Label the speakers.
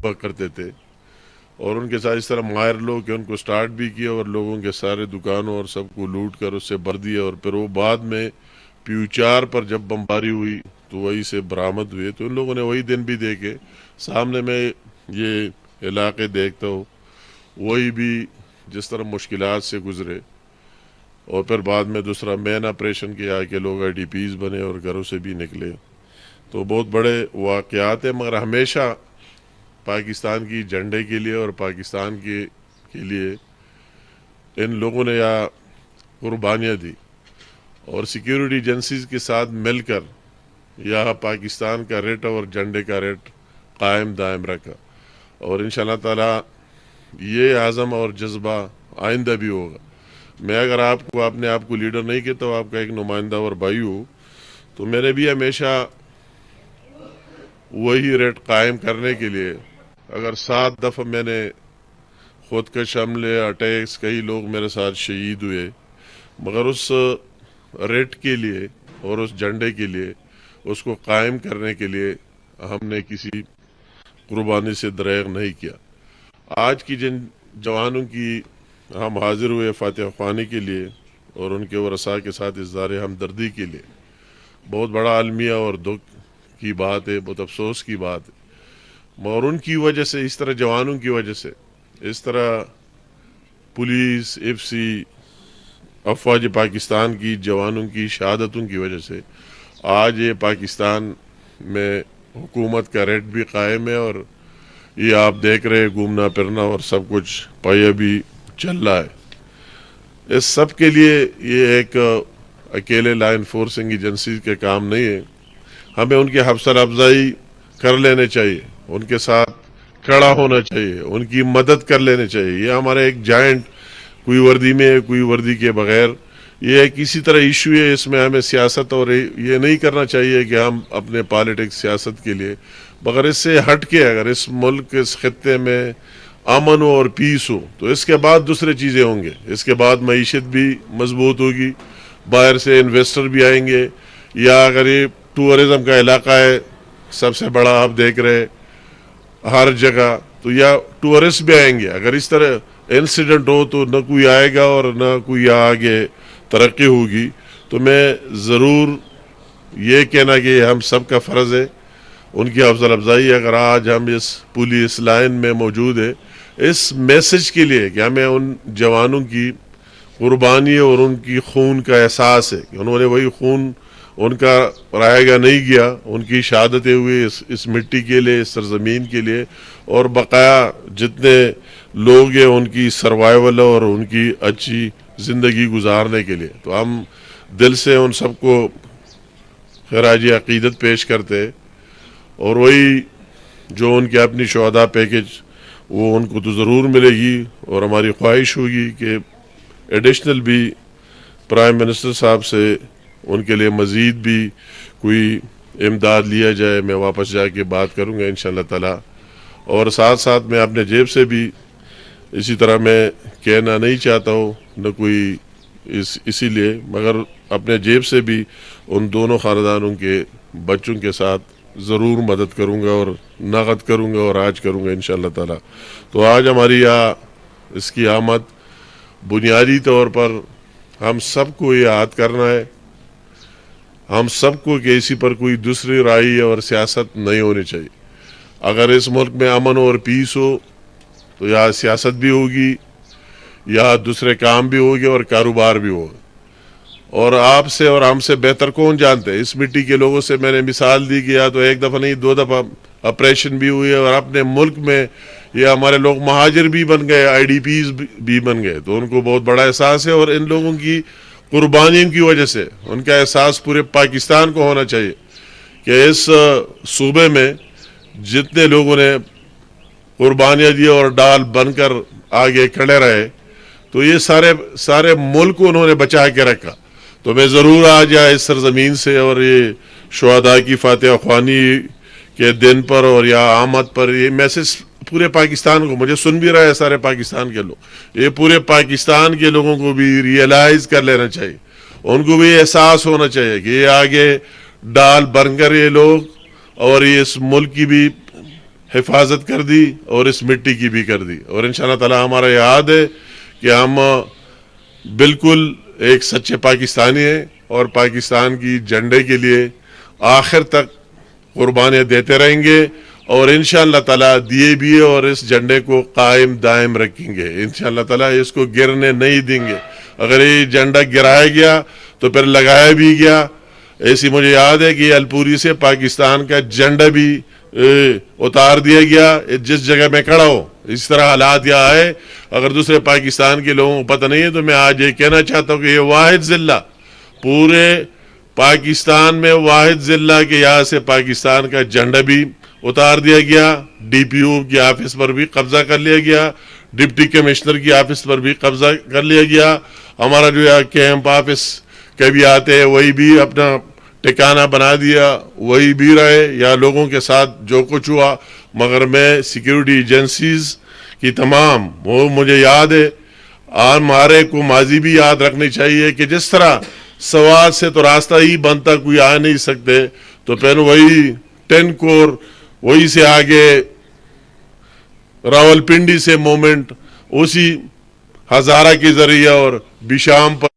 Speaker 1: ہوا کرتے تھے، اور ان کے ساتھ اس طرح ماہر لوگ کہ ان کو سٹارٹ بھی کیا اور لوگوں کے سارے دکانوں اور سب کو لوٹ کر اس سے بھر دیا، اور پھر وہ بعد میں پیو 4 پر جب بمباری ہوئی تو وہی سے برآمد ہوئے۔ تو ان لوگوں نے وہی دن بھی دیکھے، سامنے میں یہ علاقے دیکھتا ہوں، وہی بھی جس طرح مشکلات سے گزرے، اور پھر بعد میں دوسرا مین آپریشن کیا کہ لوگ آئی ڈی پیز بنے اور گھروں سے بھی نکلے۔ تو بہت بڑے واقعات ہیں، مگر ہمیشہ پاکستان کی جھنڈے کے لیے اور پاکستان کے لیے ان لوگوں نے یا قربانیاں دی، اور سیکیورٹی ایجنسیز کے ساتھ مل کر یا پاکستان کا ریٹ اور جھنڈے کا ریٹ قائم دائم رکھا، اور انشاءاللہ تعالی یہ عزم اور جذبہ آئندہ بھی ہوگا۔ میں اگر آپ نے آپ کو لیڈر نہیں کہتا ہوں، آپ کا ایک نمائندہ اور بھائی ہوں، تو میں نے بھی ہمیشہ وہی ریٹ قائم کرنے کے لیے، اگر 7 دفعہ میں نے خودکش حملے اٹیکس، کئی لوگ میرے ساتھ شہید ہوئے، مگر اس ریٹ کے لیے اور اس جھنڈے کے لیے، اس کو قائم کرنے کے لیے ہم نے کسی قربانی سے دریغ نہیں کیا۔ آج کی جن جوانوں کی ہم حاضر ہوئے فاتح خوانی کے لیے اور ان کے ورثاء کے ساتھ اظہار ہمدردی کے لیے، بہت بڑا المیہ اور دکھ کی بات ہے، بہت افسوس کی بات ہے، مگر ان کی وجہ سے، اس طرح جوانوں کی وجہ سے، اس طرح پولیس، ایف سی، افواج پاکستان کی جوانوں کی شہادتوں کی وجہ سے آج یہ پاکستان میں حکومت کا ریٹ بھی قائم ہے، اور یہ آپ دیکھ رہے گھومنا پھرنا اور سب کچھ پہیہ بھی چل رہا ہے۔ اس سب کے لیے یہ ایک اکیلے لا انفورسنگ ایجنسیز کے کام نہیں ہے، ہمیں ان کی حوصلہ افزائی کر لینے چاہیے، ان کے ساتھ کھڑا ہونا چاہیے، ان کی مدد کر لینے چاہیے۔ یہ ہمارا ایک جائنٹ، کوئی وردی میں ہے، کوئی وردی کے بغیر، یہ ایک اسی طرح ایشو ہے، اس میں ہمیں سیاست اور یہ نہیں کرنا چاہیے کہ ہم اپنے پالیٹکس سیاست کے لیے، مگر اس سے ہٹ کے اگر اس ملک، اس خطے میں امن ہو اور پیس ہو تو اس کے بعد دوسرے چیزیں ہوں گے، اس کے بعد معیشت بھی مضبوط ہوگی، باہر سے انویسٹر بھی آئیں گے، یا اگر یہ ٹورزم کا علاقہ ہے سب سے بڑا، آپ دیکھ رہے ہر جگہ، تو یا ٹورسٹ بھی آئیں گے۔ اگر اس طرح انسیڈنٹ ہو تو نہ کوئی آئے گا اور نہ کوئی آگے ترقی ہوگی۔ تو میں ضرور یہ کہنا کہ ہم سب کا فرض ہے ان کی حوصلہ افزائی۔ اگر آج ہم اس پولیس لائن میں موجود ہے اس میسج کے لیے کہ ہمیں ان جوانوں کی قربانی اور ان کی خون کا احساس ہے کہ انہوں نے وہی خون ان کا رائے گا نہیں گیا، ان کی شہادتیں ہوئی اس مٹی کے لیے، اس سرزمین کے لیے، اور بقایا جتنے لوگ ہیں ان کی سروائیول اور ان کی اچھی زندگی گزارنے کے لیے۔ تو ہم دل سے ان سب کو خراج عقیدت پیش کرتے، اور وہی جو ان کے اپنی شہداء پیکج وہ ان کو تو ضرور ملے گی، اور ہماری خواہش ہوگی کہ ایڈیشنل بھی پرائم منسٹر صاحب سے ان کے لیے مزید بھی کوئی امداد لیا جائے۔ میں واپس جا کے بات کروں گا انشاءاللہ تعالی، اور ساتھ ساتھ میں اپنے جیب سے بھی اسی طرح میں کہنا نہیں چاہتا ہوں، نہ کوئی اسی لیے، مگر اپنے جیب سے بھی ان دونوں خاندانوں کے بچوں کے ساتھ ضرور مدد کروں گا، اور نقد کروں گا، اور آج کروں گا انشاءاللہ تعالی۔ تو آج ہماری اس کی آمد بنیادی طور پر ہم سب کو یہ یاد کرنا ہے، ہم سب کو کہ اسی پر کوئی دوسری رائے اور سیاست نہیں ہونی چاہیے۔ اگر اس ملک میں امن اور پیس ہو تو یا سیاست بھی ہوگی، یا دوسرے کام بھی ہوگی، اور کاروبار بھی ہوگا۔ اور آپ سے اور ہم سے بہتر کون جانتے ہیں؟ اس مٹی کے لوگوں سے میں نے مثال دی کہ یا تو ایک دفعہ نہیں 2 دفعہ آپریشن بھی ہوئے، اور اپنے ملک میں یہ ہمارے لوگ مہاجر بھی بن گئے، آئی ڈی پیز بھی بن گئے، تو ان کو بہت بڑا احساس ہے، اور ان لوگوں کی قربانیوں کی وجہ سے ان کا احساس پورے پاکستان کو ہونا چاہیے کہ اس صوبے میں جتنے لوگوں نے قربانیاں دی اور ڈال بن کر آگے کھڑے رہے، تو یہ سارے ملک کو انہوں نے بچا کے رکھا۔ تو میں ضرور آج اس سرزمین سے اور یہ شہداء کی فاتح خوانی کے دن پر اور یا آمد پر یہ میسج پورے پاکستان کو، مجھے سن بھی رہا ہے سارے پاکستان کے لوگ، یہ پورے پاکستان کے لوگوں کو بھی ریئلائز کر لینا چاہیے، ان کو بھی احساس ہونا چاہیے کہ یہ آگے ڈال بن کر یہ لوگ اور یہ اس ملک کی بھی حفاظت کر دی اور اس مٹی کی بھی کر دی. اور انشاءاللہ تعالی ہمارا یاد ہے کہ ہم بالکل ایک سچے پاکستانی ہیں اور پاکستان کی جھنڈے کے لیے آخر تک قربانیاں دیتے رہیں گے اور انشاءاللہ تعالی دیے بھی اور اس جھنڈے کو قائم دائم رکھیں گے. انشاءاللہ تعالی اس کو گرنے نہیں دیں گے. اگر یہ جھنڈا گرایا گیا تو پھر لگایا بھی گیا. ایسی مجھے یاد ہے کہ الپوری سے پاکستان کا جھنڈا بھی اتار دیا گیا جس جگہ میں کھڑا ہوں. اس طرح حالات یہاں آئے. اگر دوسرے پاکستان کے لوگوں کو پتہ نہیں ہے تو میں آج یہ کہنا چاہتا ہوں کہ یہ واحد ضلع پورے پاکستان میں واحد ضلع کے یہاں سے پاکستان کا جھنڈا بھی اتار دیا گیا. ڈی پی او کی آفس پر بھی قبضہ کر لیا گیا. ڈپٹی کمشنر کی آفس پر بھی قبضہ کر لیا گیا. ہمارا جو یہاں کیمپ آفس کبھی آتے ہیں وہی بھی اپنا ٹھکانہ بنا دیا, وہی بھی رہے یا لوگوں کے ساتھ جو کچھ ہوا. مگر میں سیکیورٹی ایجنسیز کی تمام وہ مجھے یاد ہے, ہمارے کو ماضی بھی یاد رکھنی چاہیے کہ جس طرح سوات سے تو راستہ ہی بنتا کوئی آ نہیں سکتے, تو پھر وہی 10 کور وہی سے آگے راول پنڈی سے مومنٹ اسی ہزارہ کے ذریعہ اور بشام پر